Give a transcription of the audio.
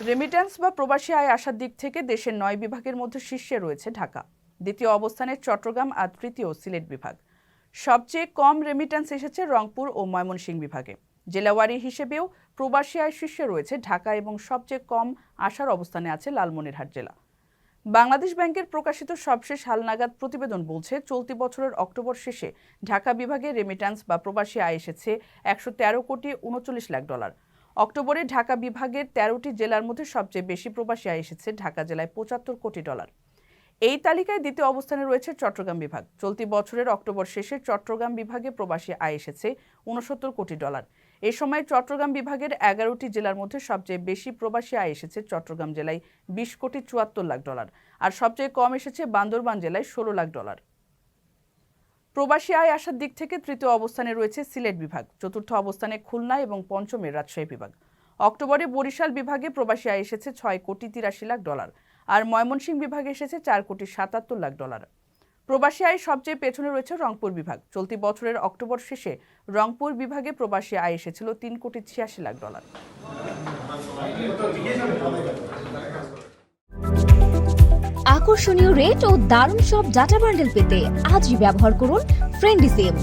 Remittance বা প্রবাসী আয় আসার দিক থেকে দেশের ৯ বিভাগের মধ্যে শীর্ষে রয়েছে ঢাকা, দ্বিতীয় অবস্থানে চট্টগ্রাম আর তৃতীয় সিলেট বিভাগ। সবচেয়ে কম রেমিট্যান্স এসেছে রংপুর ও ময়মনসিংহ বিভাগে। জেলাওয়ারি হিসেবেও প্রবাসী আয় শীর্ষে রয়েছে ঢাকা এবং সবচেয়ে কম আসার অবস্থানে আছে লালমনিরহাট জেলা। বাংলাদেশ ব্যাংকের প্রকাশিত সবশেষ হালনাগাদ প্রতিবেদন বলছে, চলতি বছরের অক্টোবর শেষে ঢাকা বিভাগে রেমিট্যান্স বা প্রবাসী আয় এসেছে ১১৩ কোটি ৩৯ লাখ ডলার। অক্টোবরে ঢাকা বিভাগের ১৩টি জেলার মধ্যে সবচেয়ে বেশি প্রবাসী আয় এসেছে ঢাকা জেলায় ৭৫ কোটি ডলার। এই তালিকায় দ্বিতীয় অবস্থানে রয়েছে চট্টগ্রাম বিভাগ। চলতি বছরের অক্টোবর শেষে চট্টগ্রাম বিভাগে প্রবাসী আয় এসেছে ৬৯ কোটি ডলার। এ সময় চট্টগ্রাম বিভাগের ১১টি জেলার মধ্যে সবচেয়ে বেশি প্রবাসী আয় এসেছে চট্টগ্রাম জেলায় ২০ কোটি ৭৪ লাখ ডলার, আর সবচেয়ে কম এসেছে বান্দরবান জেলায় ১৬ লাখ ডলার। প্রবাসী আয় আসার দিক থেকে তৃতীয় অবস্থানে রয়েছে সিলেট বিভাগ, চতুর্থ অবস্থানে খুলনা এবং পঞ্চমে রাজশাহী বিভাগ। অক্টোবরে বরিশাল বিভাগে প্রবাসী আয় এসেছে ৬ কোটি ৮৩ লাখ ডলার, আর ময়মনসিংহ বিভাগে এসেছে ৪ কোটি ৭৭ লাখ ডলার। প্রবাসী আয় সবচেয়ে পেছনে রয়েছে রংপুর বিভাগ। চলতি বছরের অক্টোবর শেষে রংপুর বিভাগে প্রবাসী আয় এসেছিল ৩ কোটি ৮৬ লাখ ডলার। আকর্ষণীয় রেট ও দারুণ সব ডাটা বান্ডেল পেতে আজই ব্যবহার করুন ফ্রেন্ডলি সিম।